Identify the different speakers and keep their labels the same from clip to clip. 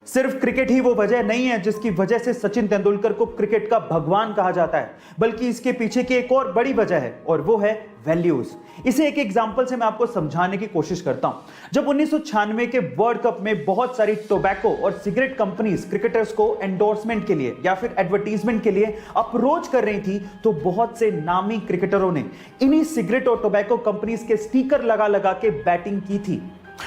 Speaker 1: सिर्फ क्रिकेट ही वो वजह नहीं है जिसकी वजह से सचिन तेंदुलकर को क्रिकेट का भगवान कहा जाता है, बल्कि इसके पीछे की एक और बड़ी वजह है और वो है वैल्यूज। इसे एक एग्जांपल से मैं आपको समझाने की कोशिश करता हूं। जब 1996 के वर्ल्ड कप में बहुत सारी टोबैको और सिगरेट कंपनीज क्रिकेटर्स को एंडोर्समेंट के लिए या फिर एडवर्टीजमेंट के लिए अप्रोच कर रही थी, तो बहुत से नामी क्रिकेटरों ने इन्हीं सिगरेट और टोबैको कंपनीज के स्टिकर लगा लगा के बैटिंग की थी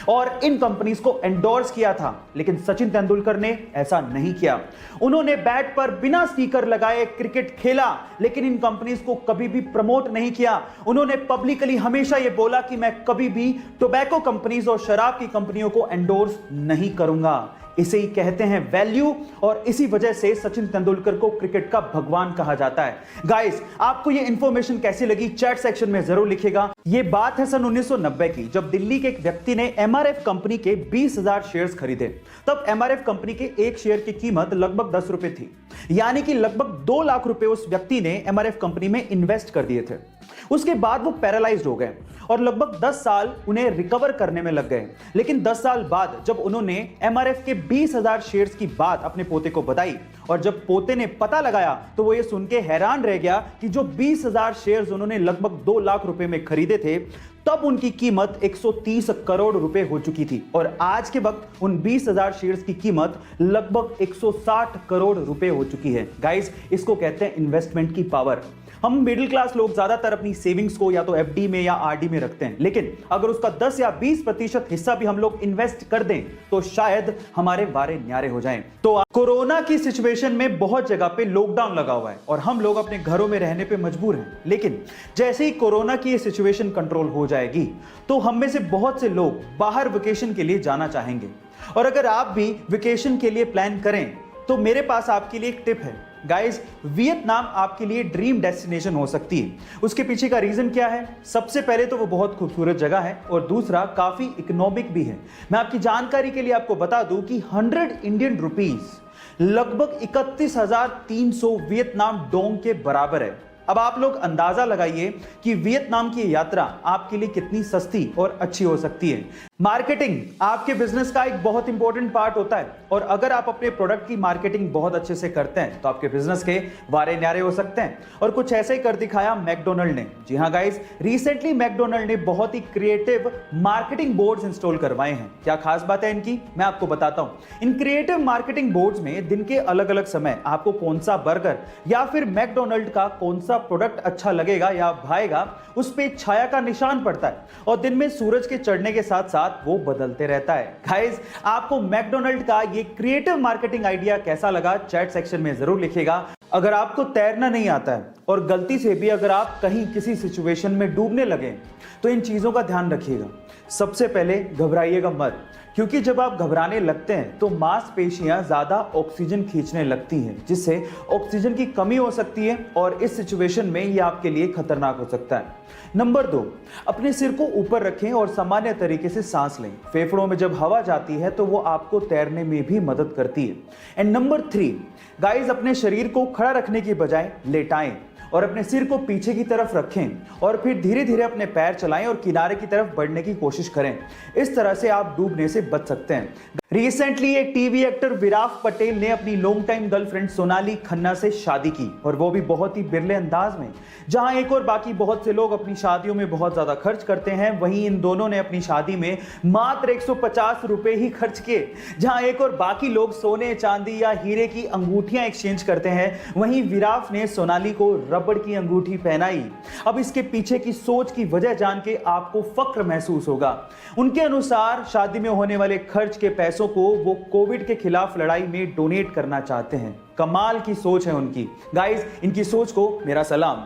Speaker 1: और इन कंपनीज को एंडोर्स किया था। लेकिन सचिन तेंदुलकर ने ऐसा नहीं किया। उन्होंने बैट पर बिना स्टिकर लगाए क्रिकेट खेला, लेकिन इन कंपनीज को कभी भी प्रमोट नहीं किया। उन्होंने पब्लिकली हमेशा यह बोला कि मैं कभी भी टोबैको कंपनीज और शराब की कंपनियों को एंडोर्स नहीं करूंगा। इसे ही कहते हैं वैल्यू, और इसी वजह से सचिन तेंदुलकर को क्रिकेट का भगवान कहा जाता है। गाइस, आपको ये इंफॉर्मेशन कैसी लगी चैट सेक्शन में जरूर लिखिएगा। ये बात है सन 1990 की, जब दिल्ली के एक व्यक्ति ने एमआरएफ कंपनी के 20,000 शेयर्स खरीदे। तब एमआरएफ कंपनी के एक शेयर की कीमत लगभग 10 रुपए थी, यानी कि लगभग 2 लाख रुपए उस व्यक्ति ने एमआरएफ कंपनी में इन्वेस्ट कर दिए थे। उसके बाद वो पैरालाइज्ड हो गए और लगभग 10 साल उन्हें रिकवर करने में लग गए। लेकिन 10 साल बाद जब उन्होंने एमआरएफ के 20,000 शेयर्स की बात अपने पोते को बताई, और जब पोते ने पता लगाया, तो वो ये सुन के हैरान रह गया कि जो 20,000 शेयर्स उन्होंने लगभग 2 लाख रुपए में खरीदे थे, तब उनकी कीमत 130 करोड़ रुपए हो चुकी थी। और आज के वक्त उन 20,000 शेयर्स की कीमत लगभग 160 करोड़ रुपए हो चुकी है। गाइस, इसको कहते हैं इन्वेस्टमेंट की पावर। हम मिडिल क्लास लोग ज्यादातर अपनी सेविंग्स को या तो एफडी में या आरडी में रखते हैं, लेकिन अगर उसका 10 या 20% हिस्सा भी हम लोग इन्वेस्ट कर दें, तो शायद हमारे वारे न्यारे हो जाएं। तो कोरोना की सिचुएशन में बहुत जगह पे लॉकडाउन लगा हुआ है और हम लोग अपने घरों में रहने पे मजबूर हैं। लेकिन जैसे ही कोरोना की सिचुएशन कंट्रोल हो जाएगी, तो हम में से बहुत से लोग बाहर वेकेशन के लिए जाना चाहेंगे। और अगर आप भी वेकेशन के लिए प्लान करें, तो मेरे पास आपके लिए एक टिप है। गाइस, वियतनाम आपके लिए ड्रीम डेस्टिनेशन हो सकती है। उसके पीछे का रीजन क्या है? सबसे पहले तो वो बहुत खूबसूरत जगह है, और दूसरा काफी इकोनॉमिक भी है। मैं आपकी जानकारी के लिए आपको बता दूं कि 100 इंडियन रुपीस लगभग 31,300 वियतनाम डोंग के बराबर है। अब आप लोग अंदाजा लगाइए कि वियतनाम की यात्रा आपके लिए कितनी सस्ती और अच्छी हो सकती है। मार्केटिंग आपके बिजनेस का एक बहुत इंपॉर्टेंट पार्ट होता है, और अगर आप अपने प्रोडक्ट की मार्केटिंग बहुत अच्छे से करते हैं, तो आपके बिजनेस के वारे न्यारे हो सकते हैं। और कुछ ऐसे ही कर दिखाया मैकडोनल्ड ने। जी हाँ गाइस, रिसेंटली मैकडोनल्ड ने बहुत ही क्रिएटिव मार्केटिंग बोर्ड्स इंस्टॉल करवाए हैं। क्या खास बात है इनकी, मैं आपको बताता हूं। इन क्रिएटिव मार्केटिंग बोर्ड्स में दिन के अलग अलग समय आपको कौन सा बर्गर या फिर मैकडोनल्ड का कौन सा प्रोडक्ट अच्छा लगेगा या भाएगा, उस पे छाया का निशान पड़ता है, और दिन में सूरज के चढ़ने के साथ साथ वो बदलते रहता है। गाइस, आपको मैकडोनल्ड का ये क्रिएटिव मार्केटिंग आइडिया कैसा लगा चैट सेक्शन में जरूर लिखिएगा। अगर आपको तैरना नहीं आता है और गलती से भी अगर आप कहीं किसी सिचुएशन में डूबने लगे, तो इन चीजों का ध्यान रखिएगा। सबसे पहले घबराइएगा मत, क्योंकि जब आप घबराने लगते हैं तो मांसपेशियां ज्यादा ऑक्सीजन खींचने लगती हैं, जिससे ऑक्सीजन की कमी हो सकती है, और इस सिचुएशन में यह आपके लिए खतरनाक हो सकता है। नंबर 2, अपने सिर को ऊपर रखें और सामान्य तरीके से सांस लें। फेफड़ों में जब हवा जाती है तो वो आपको तैरने में भी मदद करती है। एंड नंबर 3, गाइस, अपने शरीर को खड़ा रखने की बजाय लेटाएं और अपने सिर को पीछे की तरफ रखें, और फिर धीरे धीरे अपने पैर चलाएं और किनारे की तरफ बढ़ने की कोशिश करें। इस तरह से आप डूबने से बच सकते हैं। रिसेंटली एक टीवी एक्टर विराट पटेल ने अपनी long time girlfriend Sonali Khanna से शादी की, और वो भी बहुत ही बिरले अंदाज में। जहां एक और बाकी बहुत से लोग अपनी शादियों में बहुत ज्यादा खर्च करते हैं, वहीं इन दोनों ने अपनी शादी में मात्र 150 रुपए ही खर्च किए। जहां एक और बाकी लोग सोने, चांदी या हीरे की अंगूठियां एक्सचेंज करते हैं, वहीं विराट ने सोनाली को रबड़ की अंगूठी पहनाई। अब इसके पीछे की सोच की वजह जान के आपको फक्र महसूस होगा। उनके अनुसार शादी में होने वाले खर्च के पैसों को वो कोविड के खिलाफ लड़ाई में डोनेट करना चाहते हैं। कमाल की सोच है उनकी। गाइस, इनकी सोच को मेरा सलाम।